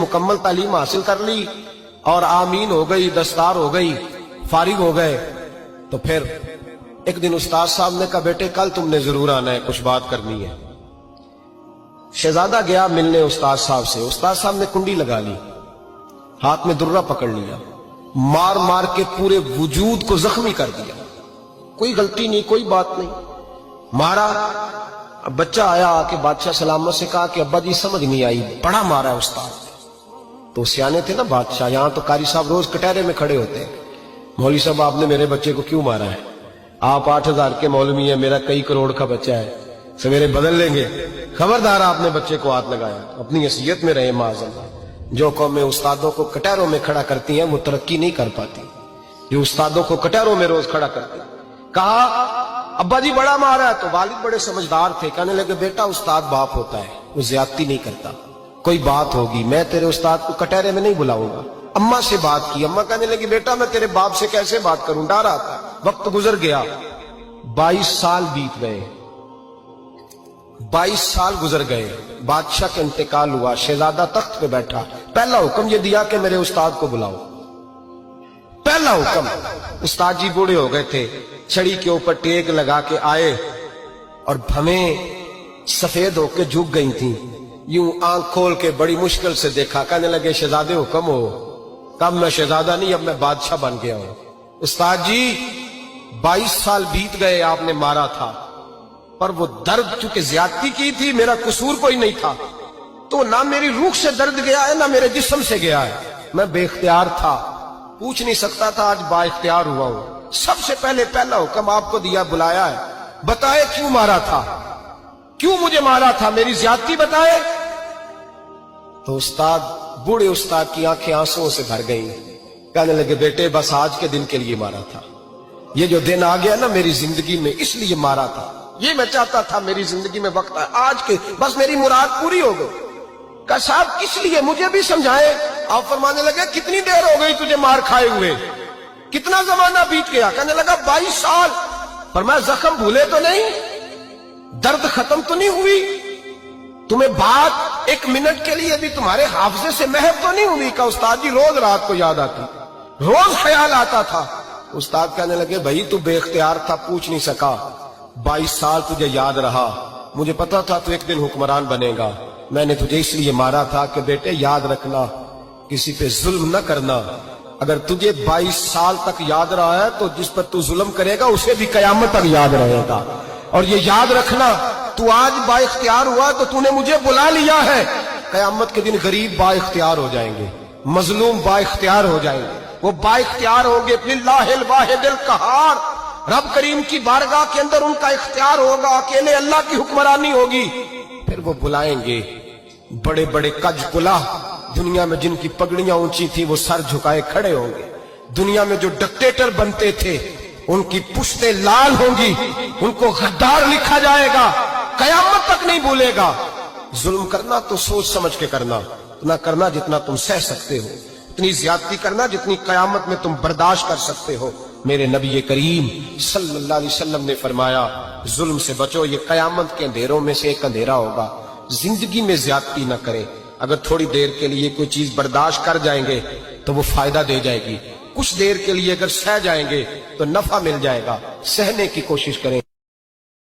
मुकम्मल तालीम हासिल कर ली और आमीन हो गई, दस्तार हो गई, फारिग हो गए, तो फिर एक दिन उस्ताद साहब ने कहा बेटे कल तुमने जरूर आना है, कुछ बात करनी है। शहजादा गया मिलने उस्ताद साहब से। उस्ताद साहब ने कुंडी लगा ली, हाथ में दुर्रा पकड़ लिया, मार मार के पूरे वजूद को जख्मी कर दिया। कोई गलती नहीं, कोई बात नहीं, मारा। अब बच्चा आया आके बादशाह सलामत से कहा कि अब्बा जी समझ नहीं आई, बड़ा मारा है उस्ताद। तो सियाने थे ना बादशाह, यहां तो कारी साहब रोज कटहरे में खड़े होते हैं, मौलवी साहब आपने मेरे बच्चे को क्यों मारा है? आप 8000 के मौलवी हैं, मेरा कई करोड़ का बच्चा है, सवेरे बदल लेंगे। खबरदार आपने बच्चे को हाथ लगाया, अपनी हैसियत में रहे माज़अल्लाह। जो कौमें उस्तादों को कटहरों में खड़ा करती हैं वो तरक्की नहीं कर पाती। ये उस्तादों को कटहरों में रोज खड़ा करते हैं। कहा अब्बा जी बड़ा मारा है। तो वालिद बड़े समझदार थे, कहने लगे बेटा उस्ताद बाप होता है, वो ज्यादती नहीं करता, कोई बात होगी, मैं तेरे उस्ताद को कटहरे में नहीं बुलाऊंगा। अम्मा से बात की, अम्मा कहने लगी बेटा मैं तेरे बाप से कैसे बात करूं, डर आता। वक्त गुजर गया, 22 साल बीत गए, 22 साल गुजर गए। बादशाह का इंतकाल हुआ, शहजादा तख्त पे बैठा। पहला हुक्म ये दिया कि मेरे उस्ताद को बुलाओ। पहला हुक्म। उस्ताद जी बूढ़े हो गए थे, छड़ी के ऊपर टेक लगा के आए और भवें सफेद होके झुक गई थी। यूं आंख खोल के बड़ी मुश्किल से देखा, कहने लगे शहजादे हुक्म हो। कब मैं शहजादा नहीं, अब मैं बादशाह बन गया हूं। उस्ताद जी 22 साल बीत गए, आपने मारा था, पर वो दर्द चूंकि ज्यादती की थी, मेरा कसूर कोई नहीं था, तो ना मेरी रूह से दर्द गया है ना मेरे जिस्म से गया है। मैं बेख्तियार था, पूछ नहीं सकता था, आज बाइख्तियार हुआ हूं। सबसे पहले पहला हुक्म आपको दिया, बुलाया है, बताए क्यों मारा था, क्यों मुझे मारा था, मेरी ज्यादती बताए। तो उस्ताद, बूढ़े उस्ताद की आंखें आंसुओं से भर गई। कहने लगे बेटे बस आज के दिन के लिए मारा था, ये जो दिन आ गया ना मेरी जिंदगी में, इसलिए मारा था। ये मैं चाहता था मेरी जिंदगी में वक्त है आज के, बस मेरी मुराद पूरी हो गई। कहा साहब किस लिए, मुझे भी समझाए। आप फरमाने लगे कितनी देर हो गई तुझे मार खाए हुए, कितना जमाना बीत गया। कहने लगा 22 साल। पर मैं जख्म भूले तो नहीं, दर्द खत्म तो नहीं हुई, तुम्हें बात एक मिनट के लिए भी तुम्हारे हाफजे से महव तो नहीं हुई। का उस्ताद जी रोज रात को याद आती, रोज ख्याल आता था। उस्ताद कहने लगे भाई तू बेख्तियार था, पूछ नहीं सका, 22 साल तुझे याद रहा, मुझे पता था तू एक दिन हुक्मरान बनेगा, मैंने तुझे इसलिए मारा था कि बेटे याद रखना, किसी पे जुल्म न करना। अगर तुझे 22 साल तक याद रहा है तो जिस पर तू जुल्म करेगा उसे भी कयामत तक याद रहेगा। और ये याद रखना, तू आज बाइख्तियार हुआ तो तूने मुझे बुला लिया है, कयामत के दिन गरीब बाइख्तियार हो जाएंगे, मजलूम बाइख्तियार हो जाएंगे, वो बाइख्तियार होंगे लिल्लाहिल वाहिदिल कहार, रब करीम की बारगाह के अंदर उनका इख्तियार होगा, अकेले अल्लाह की हुक्मरानी होगी। फिर वो बुलाएंगे बड़े बड़े कज कुला, दुनिया में जिनकी पगड़ियां ऊंची थी वो सर झुकाए खड़े होंगे। दुनिया में जो डिक्टेटर बनते थे उनकी पुश्तें लाल होंगी, उनको गद्दार लिखा जाएगा, कयामत तक नहीं भूलेगा। जुल्म करना तो सोच समझ के करना, उतना करना जितना तुम सह सकते हो, उतनी ज्यादती करना जितनी कयामत में तुम बर्दाश्त कर सकते हो। मेरे नबी करीम सल्लल्लाहु अलैहि वसल्लम ने फरमाया जुल्म से बचो, ये कयामत के अंधेरों में से एक अंधेरा होगा। जिंदगी में ज्यादती न करें, अगर थोड़ी देर के लिए कोई चीज बर्दाश्त कर जाएंगे तो वो फायदा दे जाएगी, कुछ देर के लिए अगर सह जाएंगे तो नफा मिल जाएगा। सहने की कोशिश करें।